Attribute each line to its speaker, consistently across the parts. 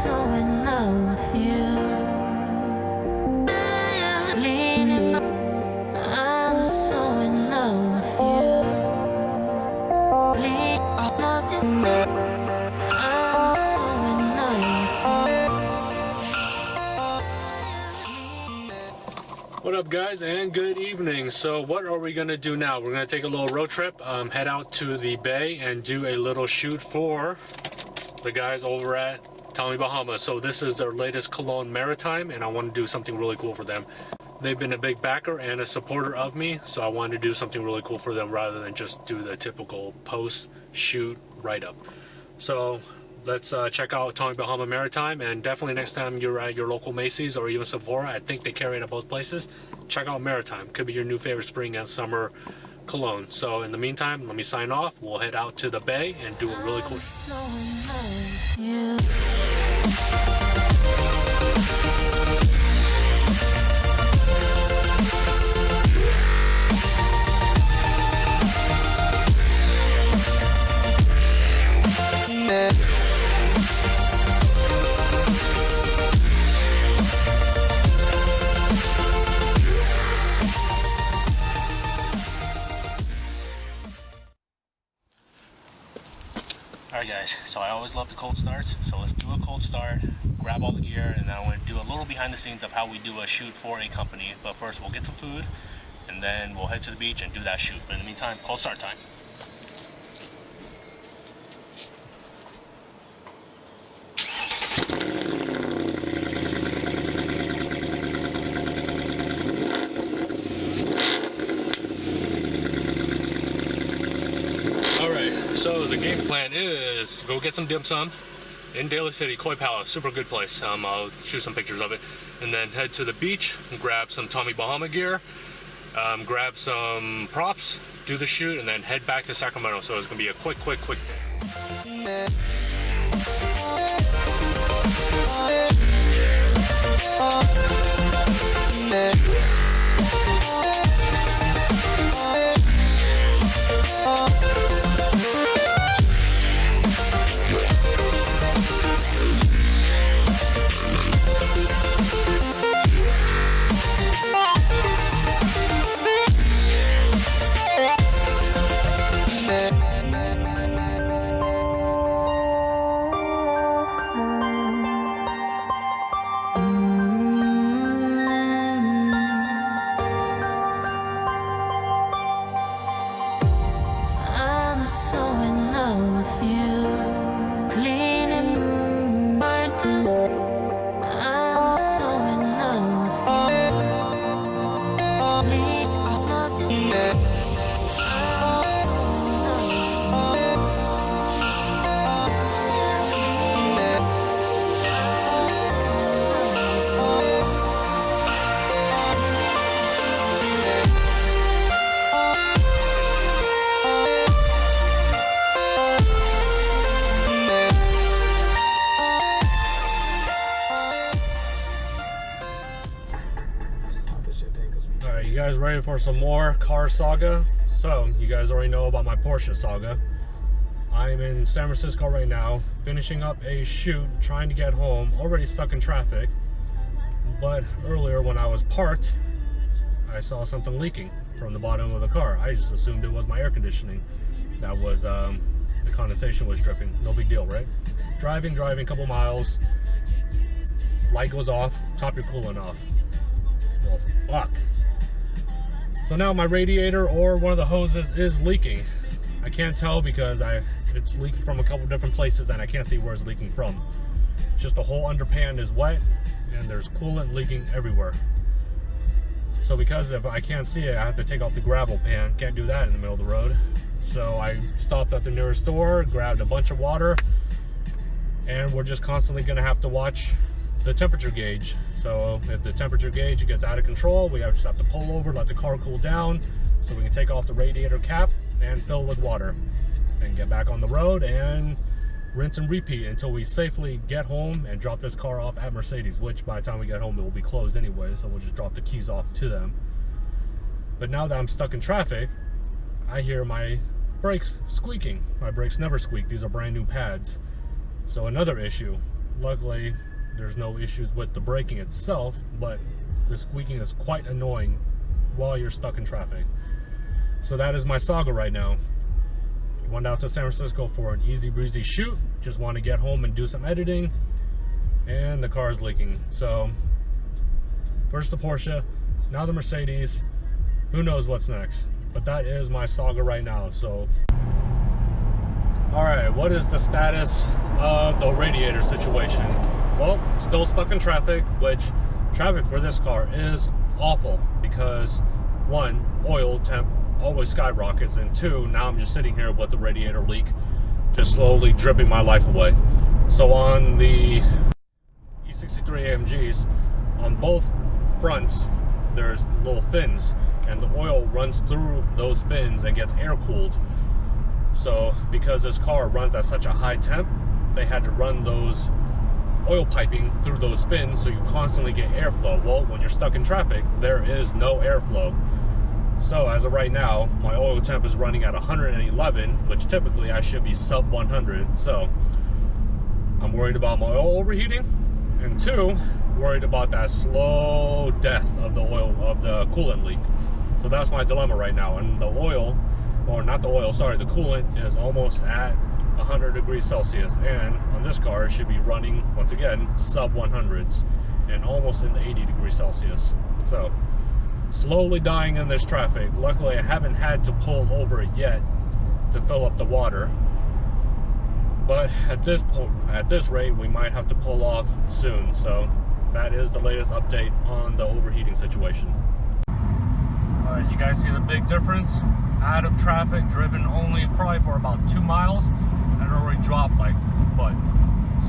Speaker 1: so in love with you. I'm so in love with you. Love is dead. I'm so in love with you.
Speaker 2: What up, guys, and good evening. So what are we gonna do now? We're gonna take a little road trip, head out to the bay and do a little shoot for the guys over at Tommy Bahama. So this is their latest Cologne Maritime, and I want to do something really cool for them. They've been a big backer and a supporter of me, so I wanted to do something really cool for them rather than just do the typical post shoot write-up. So let's check out Tommy Bahama Maritime, and definitely next time you're at your local Macy's or even Sephora, I think they carry it at both places, check out Maritime. Could be your new favorite spring and summer cologne. So in the meantime, let me sign off. We'll head out to the bay and do a really cool. Alright guys, so I always love the cold starts, so let's do a cold start, grab all the gear, and then I want to do a little behind the scenes of how we do a shoot for a company. But first we'll get some food, and then we'll head to the beach and do that shoot. But in the meantime, cold start time. So the game plan is go get some dim sum in Daly City, Koi Palace, super good place. I'll shoot some pictures of it, and then head to the beach, grab some Tommy Bahama gear, grab some props, do the shoot, and then head back to Sacramento. So it's gonna be a quick day. Alright, you guys ready for some more car saga? So, you guys already know about my Porsche saga. I'm in San Francisco right now, finishing up a shoot, trying to get home, already stuck in traffic. But earlier when I was parked, I saw something leaking from the bottom of the car. I just assumed it was my air conditioning. That was, the condensation was dripping. No big deal, right? Driving, a couple miles, light goes off, top your coolant off. Well, fuck. So now my radiator or one of the hoses is leaking. I can't tell because it's leaked from a couple different places and I can't see where it's leaking from. Just the whole underpan is wet and there's coolant leaking everywhere. So because if I can't see it, I have to take off the gravel pan. Can't do that in the middle of the road. So I stopped at the nearest store, grabbed a bunch of water, and we're just constantly gonna have to watch the temperature gauge. So if the temperature gauge gets out of control, we just have to pull over, let the car cool down so we can take off the radiator cap and fill with water and get back on the road and rinse and repeat until we safely get home and drop this car off at Mercedes, which by the time we get home it will be closed anyway, so we'll just drop the keys off to them. But now that I'm stuck in traffic, I hear my brakes squeaking. My brakes never squeak. These are brand new pads. So another issue. luckily there's no issues with the braking itself, but the squeaking is quite annoying while you're stuck in traffic. So that is my saga right now. Went out to San Francisco for an easy breezy shoot, just want to get home and do some editing, and the car is leaking. So first the Porsche, now the Mercedes, who knows what's next, but that is my saga right now. So all right, what is the status of the radiator situation? Well, still stuck in traffic, which traffic for this car is awful because one, oil temp always skyrockets, and two, now I'm just sitting here with the radiator leak just slowly dripping my life away. So on the E63 AMGs, on both fronts there's little fins, and the oil runs through those fins and gets air cooled. So because this car runs at such a high temp, they had to run those oil piping through those fins so you constantly get airflow. Well, when you're stuck in traffic, there is no airflow. So as of right now, my oil temp is running at 111, which typically I should be sub 100. So I'm worried about my oil overheating, and two, worried about that slow death of the oil, of the coolant leak. So that's my dilemma right now. And the oil, or not the oil, sorry, the coolant is almost at 100 degrees Celsius, and on this car it should be running once again sub 100s and almost in the 80 degrees Celsius. So slowly dying in this traffic. Luckily I haven't had to pull over it yet to fill up the water, but at this point, at this rate, we might have to pull off soon. So that is the latest update on the overheating situation. All right, you guys see the big difference? Out of traffic, driven only probably for about 2 miles, and it already dropped like, what,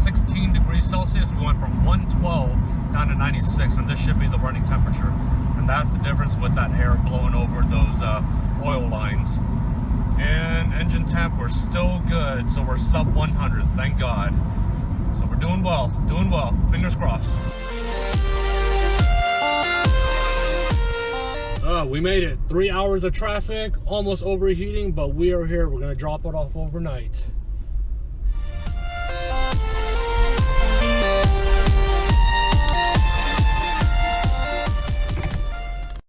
Speaker 2: 16 degrees Celsius. We went from 112 down to 96, and this should be the running temperature. And that's the difference with that air blowing over those oil lines. And engine temp, we're still good, so we're sub 100, thank God. So we're doing well, fingers crossed. We made it. 3 hours of traffic, almost overheating, but we are here. We're gonna drop it off overnight.